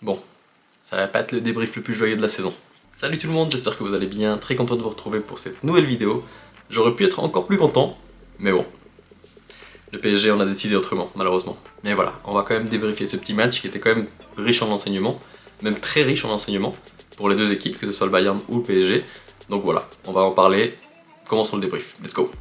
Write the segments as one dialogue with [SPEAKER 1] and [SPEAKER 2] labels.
[SPEAKER 1] Bon, ça va pas être le débrief le plus joyeux de la saison. Salut tout le monde, j'espère que vous allez bien, très content de vous retrouver pour cette nouvelle vidéo. J'aurais pu être encore plus content, mais bon. Le PSG on a décidé autrement, malheureusement. Mais voilà, on va quand même débriefer ce petit match qui était quand même riche en enseignements, même très riche en enseignements, pour les deux équipes, que ce soit le Bayern ou le PSG. Donc voilà, on va en parler. Commençons le débrief, let's go.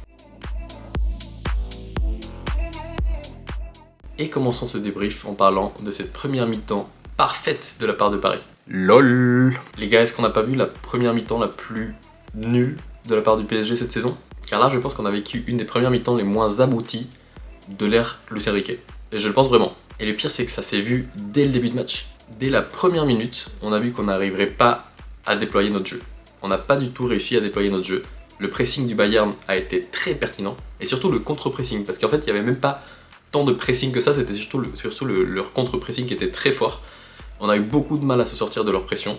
[SPEAKER 1] Et commençons ce débrief en parlant de cette première mi-temps parfaite de la part de Paris. LOL. Les gars, est-ce qu'on n'a pas vu la première mi-temps la plus nulle de la part du PSG cette saison? Car là, je pense qu'on a vécu une des premières mi-temps les moins abouties de l'ère Luis Enrique. Et je le pense vraiment. Et le pire, c'est que ça s'est vu dès le début de match. Dès la première minute, on a vu qu'on n'arriverait pas à déployer notre jeu. On n'a pas du tout réussi à déployer notre jeu. Le pressing du Bayern a été très pertinent. Et surtout le contre-pressing. Parce qu'en fait, il n'y avait même pas tant de pressing que ça, c'était surtout leur contre-pressing qui était très fort. On a eu beaucoup de mal à se sortir de leur pression.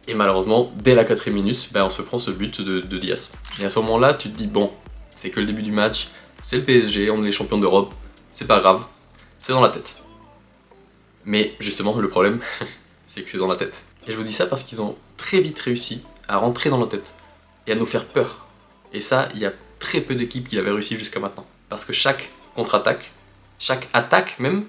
[SPEAKER 1] Et malheureusement, dès la 4ème minute, on se prend ce but de Diaz. Et à ce moment-là, tu te dis, bon, c'est que le début du match, c'est le PSG, on est les champions d'Europe, c'est pas grave, c'est dans la tête. Mais justement, le problème, c'est que c'est dans la tête. Et je vous dis ça parce qu'ils ont très vite réussi à rentrer dans nos têtes et à nous faire peur. Et ça, il y a très peu d'équipes qui l'avaient réussi jusqu'à maintenant. Parce que chaque contre-attaque, chaque attaque même,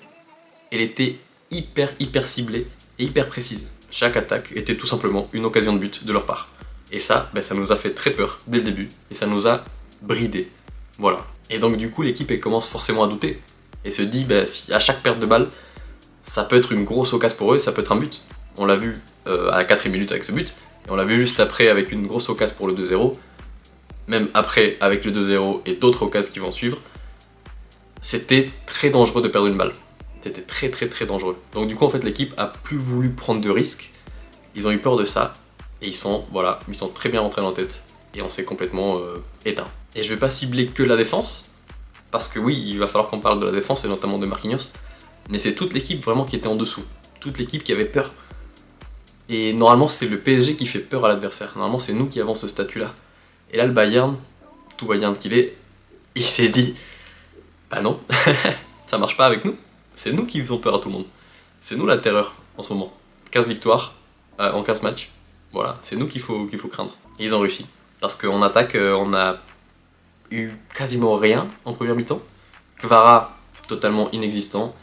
[SPEAKER 1] elle était hyper ciblée et hyper précise. Chaque attaque était tout simplement une occasion de but de leur part. Et ça, ça nous a fait très peur dès le début et ça nous a bridés. Voilà. Et donc du coup l'équipe elle commence forcément à douter et se dit si à chaque perte de balle, ça peut être une grosse occasion pour eux, ça peut être un but. On l'a vu à la 4ème minute avec ce but, et on l'a vu juste après avec une grosse occasion pour le 2-0, même après avec le 2-0 et d'autres occasions qui vont suivre. C'était très dangereux de perdre une balle. C'était très dangereux. Donc du coup en fait l'équipe a plus voulu prendre de risques, ils ont eu peur de ça, et ils sont très bien rentrés dans la tête, et on s'est complètement éteint. Et je vais pas cibler que la défense, parce que oui, il va falloir qu'on parle de la défense, et notamment de Marquinhos, mais c'est toute l'équipe vraiment qui était en dessous, toute l'équipe qui avait peur. Et normalement c'est le PSG qui fait peur à l'adversaire, normalement c'est nous qui avons ce statut-là. Et là le Bayern, tout Bayern qu'il est, il s'est dit, bah non, ça marche pas avec nous. C'est nous qui faisons peur à tout le monde. C'est nous la terreur en ce moment. 15 victoires en 15 matchs. Voilà, c'est nous qu'il faut craindre. Et ils ont réussi. Parce qu'en attaque, on a eu quasiment rien en première mi-temps. Kvara, totalement inexistant.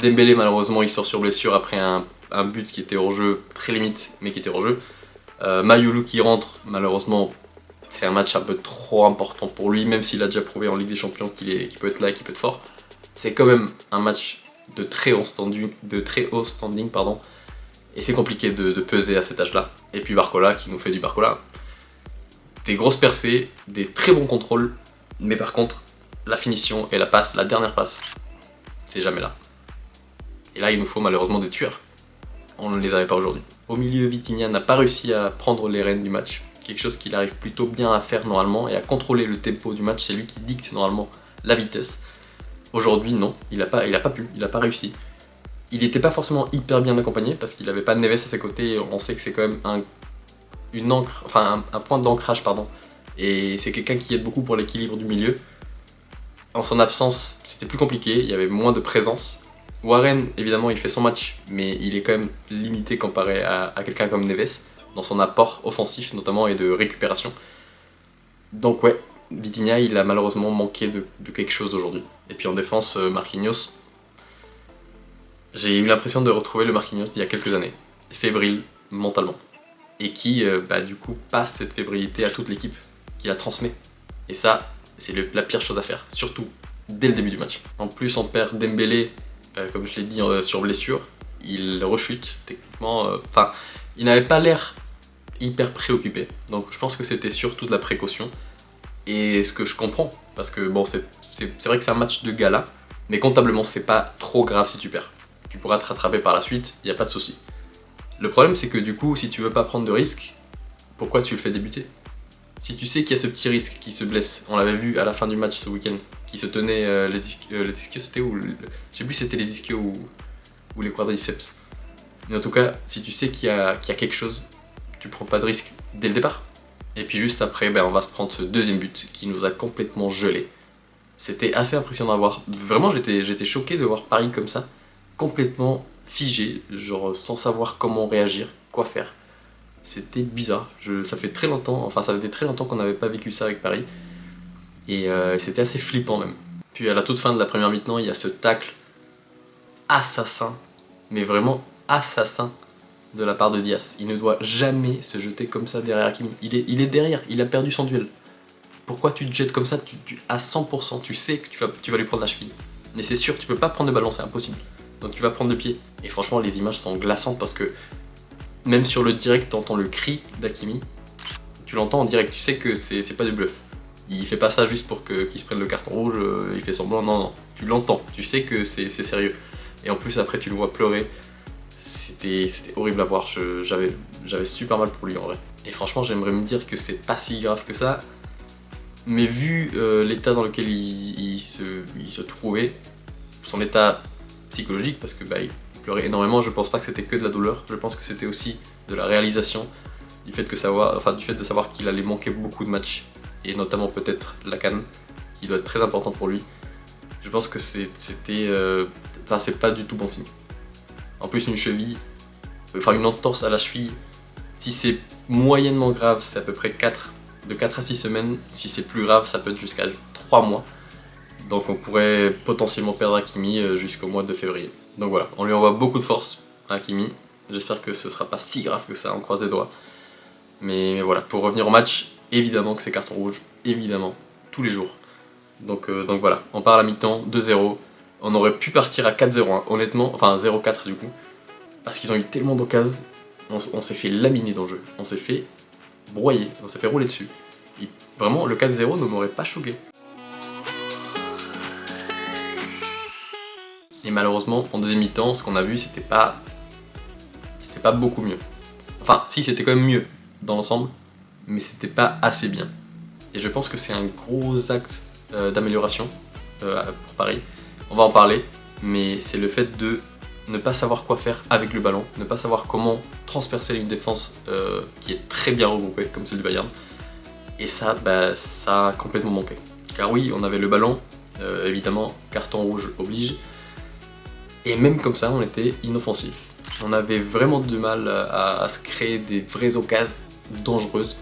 [SPEAKER 1] Dembélé, malheureusement, il sort sur blessure après un but qui était hors jeu, très limite, mais qui était hors jeu. Mayulu qui rentre, malheureusement, c'est un match un peu trop important pour lui, même s'il a déjà prouvé en Ligue des Champions qu'il peut être là et qu'il peut être fort. C'est quand même un match de très haut standing, et c'est compliqué de peser à cet âge-là. Et puis Barcola qui nous fait du Barcola. Des grosses percées, des très bons contrôles, mais par contre, la finition et la passe, la dernière passe, c'est jamais là. Et là, il nous faut malheureusement des tueurs. On ne les avait pas aujourd'hui. Au milieu, Vitinha n'a pas réussi à prendre les rênes du match. Quelque chose qu'il arrive plutôt bien à faire normalement et à contrôler le tempo du match. C'est lui qui dicte normalement la vitesse. Aujourd'hui, non, il a pas réussi. Il n'était pas forcément hyper bien accompagné parce qu'il n'avait pas de Neves à ses côtés. On sait que c'est quand même un point d'ancrage, pardon. Et c'est quelqu'un qui aide beaucoup pour l'équilibre du milieu. En son absence, c'était plus compliqué, il y avait moins de présence. Warren, évidemment, il fait son match, mais il est quand même limité comparé à quelqu'un comme Neves, dans son apport offensif notamment et de récupération. Donc ouais, Vitinha, il a malheureusement manqué de quelque chose aujourd'hui. Et puis en défense, Marquinhos, j'ai eu l'impression de retrouver le Marquinhos d'il y a quelques années, fébrile mentalement. Et qui, du coup, passe cette fébrilité à toute l'équipe, qui la transmet. Et ça, c'est la pire chose à faire, surtout dès le début du match. En plus, on perd Dembélé, comme je l'ai dit, sur blessure. Il rechute, techniquement. Il n'avait pas l'air hyper préoccupé. Donc je pense que c'était surtout de la précaution. Et ce que je comprends, parce que bon, c'est vrai que c'est un match de gala, mais comptablement, c'est pas trop grave si tu perds. Tu pourras te rattraper par la suite, il n'y a pas de souci. Le problème, c'est que du coup, si tu veux pas prendre de risques, pourquoi tu le fais débuter? Si tu sais qu'il y a ce petit risque qui se blesse, on l'avait vu à la fin du match ce week-end, qui se tenait les ischios, c'était où je sais plus si c'était les ischios ou les quadriceps. Mais en tout cas, si tu sais qu'il y a quelque chose, tu prends pas de risque dès le départ. Et puis juste après, on va se prendre ce deuxième but qui nous a complètement gelé. C'était assez impressionnant à voir. Vraiment, j'étais choqué de voir Paris comme ça, complètement figé, genre sans savoir comment réagir, quoi faire. C'était bizarre, ça fait très longtemps, enfin ça faisait très longtemps qu'on n'avait pas vécu ça avec Paris, et c'était assez flippant même. Puis à la toute fin de la première mi-temps, il y a ce tacle assassin, mais vraiment assassin, de la part de Diaz. Il ne doit jamais se jeter comme ça derrière Hakimi. Il est derrière, il a perdu son duel. Pourquoi tu te jettes comme ça à 100%, tu sais que tu vas lui prendre la cheville. Mais c'est sûr, tu peux pas prendre de ballon, c'est impossible. Donc tu vas prendre le pied. Et franchement, les images sont glaçantes parce que même sur le direct, t'entends le cri d'Hakimi. Tu l'entends en direct, tu sais que c'est pas du bluff. Il fait pas ça juste pour qu'il se prenne le carton rouge, il fait semblant, non, non. Tu l'entends, tu sais que c'est sérieux. Et en plus, après, tu le vois pleurer. C'était horrible à voir, j'avais super mal pour lui en vrai. Et franchement, j'aimerais me dire que c'est pas si grave que ça, mais vu l'état dans lequel il se trouvait, son état psychologique, parce que il pleurait énormément, je pense pas que c'était que de la douleur, je pense que c'était aussi de la réalisation, du fait de savoir qu'il allait manquer beaucoup de matchs, et notamment peut-être la CAN, qui doit être très importante pour lui. Je pense que c'est pas du tout bon signe. En plus, une cheville, une entorse à la cheville, si c'est moyennement grave, c'est à peu près de 4 à 6 semaines. Si c'est plus grave, ça peut être jusqu'à 3 mois. Donc on pourrait potentiellement perdre Hakimi jusqu'au mois de février. Donc voilà, on lui envoie beaucoup de force à Hakimi. J'espère que ce sera pas si grave que ça, on croise les doigts. Mais voilà, pour revenir au match, évidemment que c'est carton rouge, évidemment, tous les jours. Donc voilà, on part à la mi-temps, 2-0. On aurait pu partir à 4-0, hein, honnêtement, enfin 0-4 du coup. Parce qu'ils ont eu tellement d'occasions, on s'est fait laminer dans le jeu. On s'est fait broyer, on s'est fait rouler dessus. Et vraiment, le 4-0 ne m'aurait pas choqué. Et malheureusement, en deuxième mi-temps, ce qu'on a vu, c'était pas beaucoup mieux. Enfin, si, c'était quand même mieux dans l'ensemble, mais c'était pas assez bien. Et je pense que c'est un gros axe d'amélioration pour Paris. On va en parler, mais c'est le fait de ne pas savoir quoi faire avec le ballon, ne pas savoir comment transpercer une défense qui est très bien regroupée, comme celle du Bayern. Et ça, ça a complètement manqué. Car oui, on avait le ballon, évidemment, carton rouge oblige, et même comme ça, on était inoffensif. On avait vraiment du mal à se créer des vraies occasions dangereuses.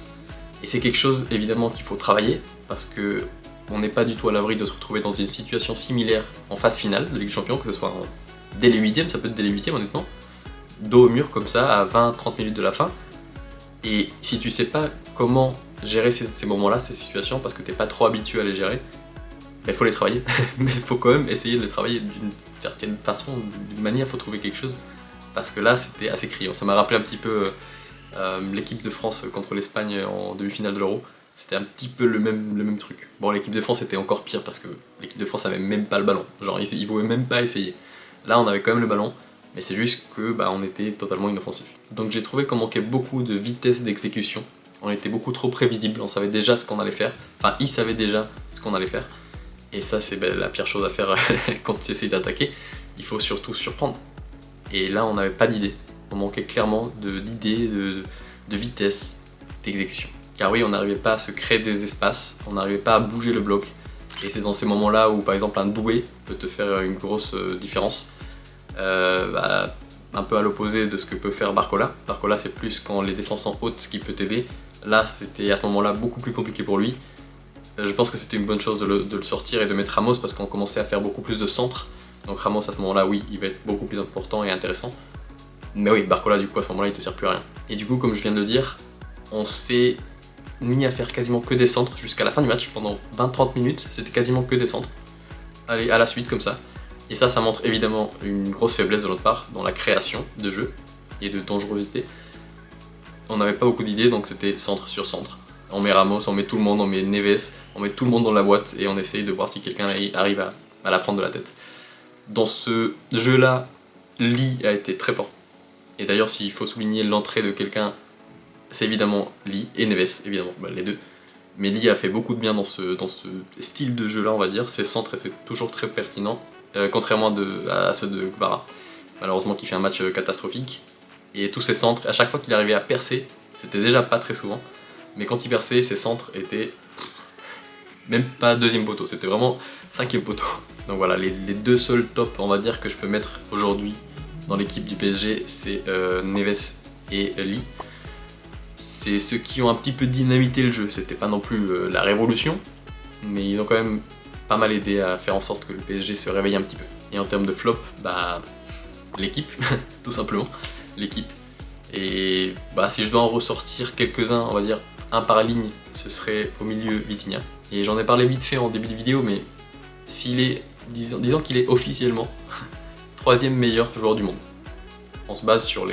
[SPEAKER 1] Et c'est quelque chose, évidemment, qu'il faut travailler, parce que on n'est pas du tout à l'abri de se retrouver dans une situation similaire en phase finale de Ligue des Champions, que ce soit dès les 8ème, ça peut être dès les 8ème honnêtement, dos au mur comme ça, à 20-30 minutes de la fin. Et si tu sais pas comment gérer ces moments-là, ces situations, parce que t'es pas trop habitué à les gérer, il faut les travailler. Mais il faut quand même essayer de les travailler d'une certaine façon, d'une manière, il faut trouver quelque chose. Parce que là, c'était assez criant. Ça m'a rappelé un petit peu l'équipe de France contre l'Espagne en demi-finale de l'Euro. C'était un petit peu le même truc. Bon, l'équipe de France était encore pire parce que l'équipe de France avait même pas le ballon. Genre, ils pouvaient même pas essayer. Là, on avait quand même le ballon, mais c'est juste que on était totalement inoffensif. Donc j'ai trouvé qu'on manquait beaucoup de vitesse d'exécution. On était beaucoup trop prévisible, on savait déjà ce qu'on allait faire. Enfin, ils savaient déjà ce qu'on allait faire. Et ça, c'est la pire chose à faire quand tu essayes d'attaquer. Il faut surtout surprendre. Et là, on n'avait pas d'idée. On manquait clairement d'idées, de vitesse d'exécution. Car oui, on n'arrivait pas à se créer des espaces, on n'arrivait pas à bouger le bloc. Et c'est dans ces moments-là où, par exemple, un Doué peut te faire une grosse différence. Un peu à l'opposé de ce que peut faire Barcola. Barcola, c'est plus quand les défenses sont hautes qui peut t'aider. Là, c'était à ce moment-là beaucoup plus compliqué pour lui. Je pense que c'était une bonne chose de le sortir et de mettre Ramos parce qu'on commençait à faire beaucoup plus de centres. Donc Ramos, à ce moment-là, oui, il va être beaucoup plus important et intéressant. Mais oui, Barcola, du coup, à ce moment-là, il te sert plus à rien. Et du coup, comme je viens de le dire, on s'est mis à faire quasiment que des centres jusqu'à la fin du match. Pendant 20-30 minutes, c'était quasiment que des centres. Allez, à la suite, comme ça. Et ça montre évidemment une grosse faiblesse de notre part dans la création de jeu et de dangerosité. On n'avait pas beaucoup d'idées, donc c'était centre sur centre. On met Ramos, on met tout le monde, on met Neves, on met tout le monde dans la boîte et on essaye de voir si quelqu'un arrive à la prendre de la tête. Dans ce jeu-là, Lee a été très fort. Et d'ailleurs, s'il faut souligner l'entrée de quelqu'un, c'est évidemment Lee et Neves, évidemment, les deux. Mais Lee a fait beaucoup de bien dans ce style de jeu-là, on va dire. Ses centres étaient toujours très pertinents, contrairement à ceux de Kvara, malheureusement qui fait un match catastrophique. Et tous ses centres, à chaque fois qu'il arrivait à percer, c'était déjà pas très souvent, mais quand il perçait, ses centres étaient même pas deuxième poteau, c'était vraiment cinquième poteau. Donc voilà, les deux seuls tops, on va dire, que je peux mettre aujourd'hui dans l'équipe du PSG, c'est Neves et Lee. C'est ceux qui ont un petit peu dynamité le jeu. C'était pas non plus la révolution, mais ils ont quand même pas mal aidé à faire en sorte que le PSG se réveille un petit peu. Et en termes de flop, bah l'équipe, tout simplement, l'équipe. Et bah si je dois en ressortir quelques-uns, on va dire un par ligne, ce serait au milieu Vitinha. Et j'en ai parlé vite fait en début de vidéo, mais s'il est, disons qu'il est officiellement 3e meilleur joueur du monde. On se base sur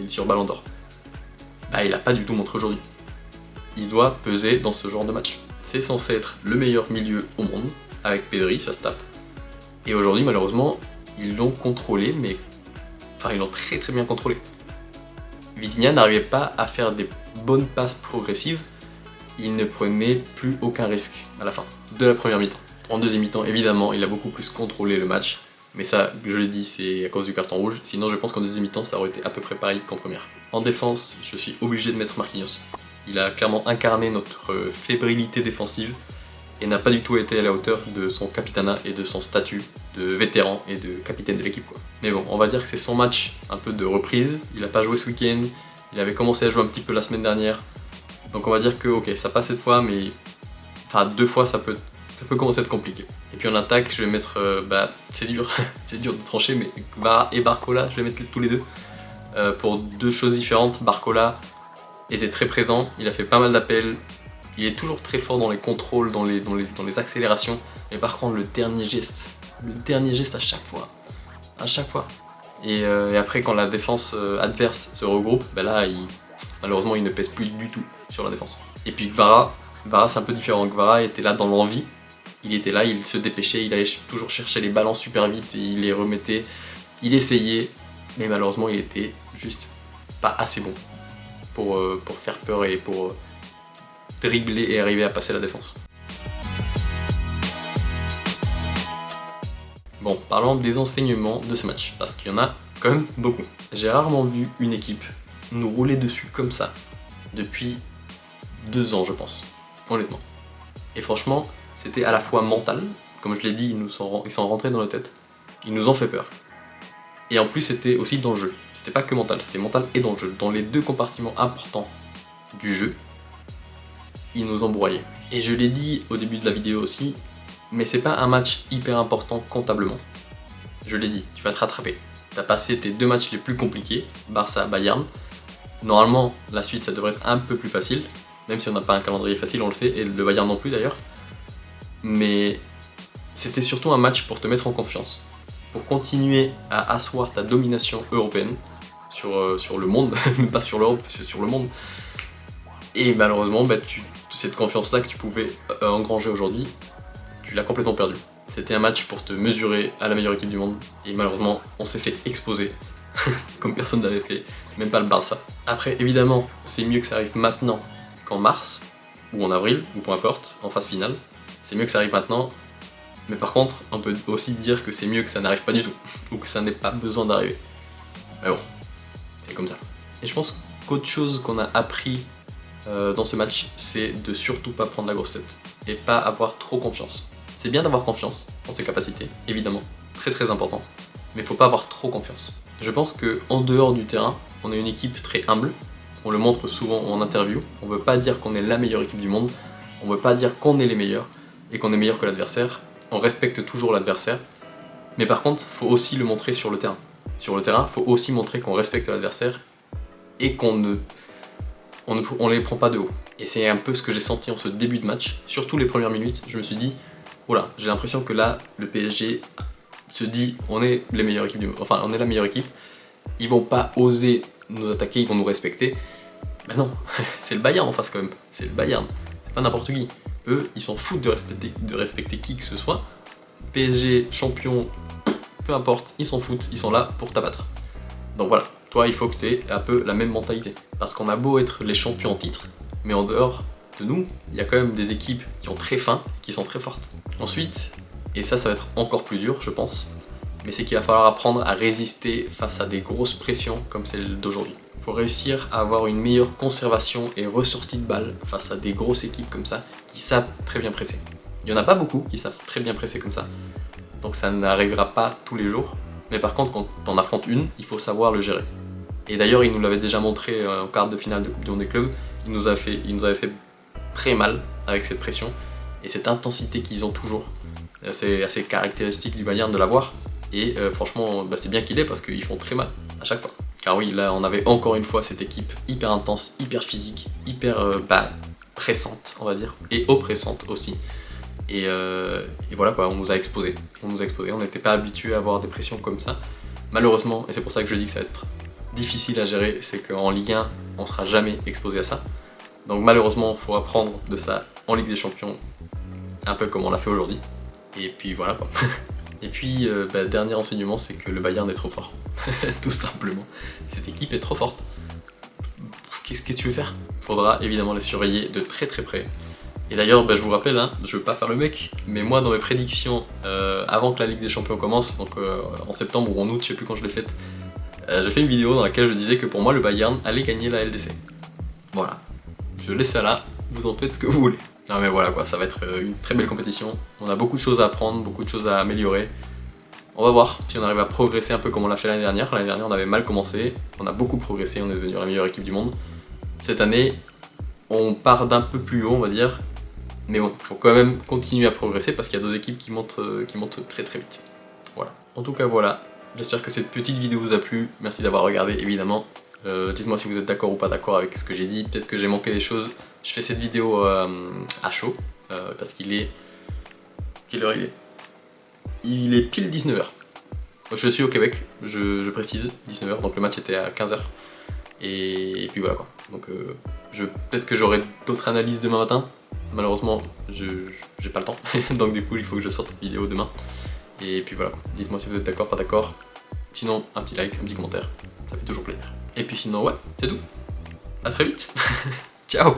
[SPEAKER 1] sur Ballon d'Or. Bah il a pas du tout montré aujourd'hui. Il doit peser dans ce genre de match. C'est censé être le meilleur milieu au monde, avec Pedri, ça se tape. Et aujourd'hui, malheureusement, ils l'ont contrôlé, mais... Enfin, ils l'ont très très bien contrôlé. Vitinha n'arrivait pas à faire des bonnes passes progressives, il ne prenait plus aucun risque à la fin de la première mi-temps. En deuxième mi-temps, évidemment, il a beaucoup plus contrôlé le match, mais ça, je l'ai dit, c'est à cause du carton rouge, sinon je pense qu'en deuxième mi-temps, ça aurait été à peu près pareil qu'en première. En défense, je suis obligé de mettre Marquinhos. Il a clairement incarné notre fébrilité défensive et n'a pas du tout été à la hauteur de son capitanat et de son statut de vétéran et de capitaine de l'équipe, quoi. Mais bon, on va dire que c'est son match un peu de reprise. Il n'a pas joué ce week-end, il avait commencé à jouer un petit peu la semaine dernière. Donc on va dire que ok, ça passe cette fois, mais enfin 2 fois ça peut commencer à être compliqué. Et puis en attaque, je vais mettre, c'est dur, c'est dur de trancher, mais Kvara et Barcola, je vais mettre tous les deux. Pour 2 choses différentes. Barcola était très présent, il a fait pas mal d'appels, il est toujours très fort dans les contrôles, dans les accélérations, mais par contre le dernier geste à chaque fois. Et après quand la défense adverse se regroupe, là malheureusement il ne pèse plus du tout sur la défense. Et puis Kvara c'est un peu différent. Kvara était là dans l'envie, il était là, il se dépêchait, il allait toujours chercher les ballons super vite, et il les remettait, il essayait, mais malheureusement il était juste pas assez bon pour faire peur et pour dribbler et arriver à passer la défense. Bon, parlons des enseignements de ce match, parce qu'il y en a quand même beaucoup. J'ai rarement vu une équipe nous rouler dessus comme ça depuis 2 ans, je pense, honnêtement. Et franchement, c'était à la fois mental, comme je l'ai dit, ils sont rentrés dans la tête, ils nous ont fait peur. Et en plus, c'était aussi dans le jeu. C'était pas que mental, c'était mental et dans le jeu. Dans les 2 compartiments importants du jeu, ils nous ont broyés. Et je l'ai dit au début de la vidéo aussi, mais c'est pas un match hyper important comptablement. Je l'ai dit, tu vas te rattraper. T'as passé tes 2 matchs les plus compliqués, Barça, Bayern. Normalement, la suite, ça devrait être un peu plus facile, même si on n'a pas un calendrier facile, on le sait, et le Bayern non plus d'ailleurs. Mais c'était surtout un match pour te mettre en confiance, pour continuer à asseoir ta domination européenne sur le monde, même pas sur l'Europe, sur le monde. Et malheureusement, cette confiance-là que tu pouvais engranger aujourd'hui, tu l'as complètement perdue. C'était un match pour te mesurer à la meilleure équipe du monde, et malheureusement, on s'est fait exploser, comme personne n'avait fait, même pas le Barça. Après, évidemment, c'est mieux que ça arrive maintenant qu'en mars, ou en avril, ou peu importe, en phase finale. C'est mieux que ça arrive maintenant, mais par contre, on peut aussi dire que c'est mieux que ça n'arrive pas du tout, ou que ça n'ait pas besoin d'arriver. Mais bon, c'est comme ça. Et je pense qu'autre chose qu'on a appris dans ce match, c'est de surtout pas prendre la grosse tête, et pas avoir trop confiance. C'est bien d'avoir confiance en ses capacités, évidemment, très très important, mais faut pas avoir trop confiance. Je pense qu'en dehors du terrain, on est une équipe très humble, on le montre souvent en interview, on veut pas dire qu'on est la meilleure équipe du monde, on veut pas dire qu'on est les meilleurs, et qu'on est meilleur que l'adversaire, on respecte toujours l'adversaire, mais par contre, faut aussi le montrer sur le terrain. Sur le terrain, faut aussi montrer qu'on respecte l'adversaire, et qu'on on les prend pas de haut. Et c'est un peu ce que j'ai senti en ce début de match, surtout les premières minutes, je me suis dit, oh là, j'ai l'impression que là, le PSG se dit, on est les meilleures équipes on est la meilleure équipe, ils vont pas oser nous attaquer, ils vont nous respecter. Ben non, c'est le Bayern en face quand même, c'est le Bayern, c'est pas n'importe qui. Eux, ils s'en foutent de respecter qui que ce soit. PSG, champion, peu importe, ils s'en foutent, ils sont là pour t'abattre. Donc voilà, toi il faut que tu aies un peu la même mentalité. Parce qu'on a beau être les champions en titre, mais en dehors de nous, il y a quand même des équipes qui ont très faim, qui sont très fortes. Ensuite, et ça va être encore plus dur je pense, mais c'est qu'il va falloir apprendre à résister face à des grosses pressions comme celle d'aujourd'hui. Il faut réussir à avoir une meilleure conservation et ressortie de balles face à des grosses équipes comme ça, qui savent très bien presser. Il n'y en a pas beaucoup qui savent très bien presser comme ça, donc ça n'arrivera pas tous les jours, mais par contre quand t'en affrontes une, il faut savoir le gérer. Et d'ailleurs il nous l'avait déjà montré en quart de finale de Coupe du Monde des clubs, il nous avait fait très mal avec cette pression et cette intensité qu'ils ont toujours. C'est assez caractéristique du Bayern de l'avoir, et franchement c'est bien qu'il est parce qu'ils font très mal à chaque fois. Car oui, là on avait encore une fois cette équipe hyper intense, hyper physique, hyper pressante on va dire, et oppressante aussi. Et voilà quoi, on nous a exposé. On n'était pas habitué à avoir des pressions comme ça. Malheureusement, et c'est pour ça que je dis que ça va être difficile à gérer, c'est qu'en Ligue 1, on sera jamais exposé à ça. Donc malheureusement, il faut apprendre de ça en Ligue des Champions, un peu comme on l'a fait aujourd'hui. Et puis voilà quoi. Et puis, dernier enseignement, c'est que le Bayern est trop fort. Tout simplement. Cette équipe est trop forte. Qu'est-ce que tu veux faire? Faudra évidemment les surveiller de très très près. Et d'ailleurs, je vous rappelle, hein, je veux pas faire le mec, mais moi dans mes prédictions, avant que la Ligue des Champions commence, donc en septembre ou en août, je sais plus quand je l'ai faite, j'ai fait une vidéo dans laquelle je disais que pour moi le Bayern allait gagner la LDC. Voilà. Je laisse ça là, vous en faites ce que vous voulez. Non mais voilà quoi, ça va être une très belle compétition. On a beaucoup de choses à apprendre, beaucoup de choses à améliorer. On va voir si on arrive à progresser un peu comme on l'a fait l'année dernière. L'année dernière on avait mal commencé, on a beaucoup progressé, on est devenu la meilleure équipe du monde. Cette année, on part d'un peu plus haut on va dire. Mais bon, il faut quand même continuer à progresser parce qu'il y a deux équipes qui montent très très vite. Voilà. En tout cas voilà, j'espère que cette petite vidéo vous a plu. Merci d'avoir regardé évidemment. Dites-moi si vous êtes d'accord ou pas d'accord avec ce que j'ai dit. Peut-être que j'ai manqué des choses. Je fais cette vidéo à chaud parce qu'il est... Quelle heure il est? Il est pile 19h. Je suis au Québec, je précise, 19h, donc le match était à 15h. Et puis voilà quoi. Donc peut-être que j'aurai d'autres analyses demain matin. Malheureusement, j'ai pas le temps, donc du coup il faut que je sorte cette vidéo demain. Et puis voilà, dites-moi si vous êtes d'accord, pas d'accord. Sinon, un petit like, un petit commentaire, ça fait toujours plaisir. Et puis sinon, ouais, c'est tout. À très vite. Ciao.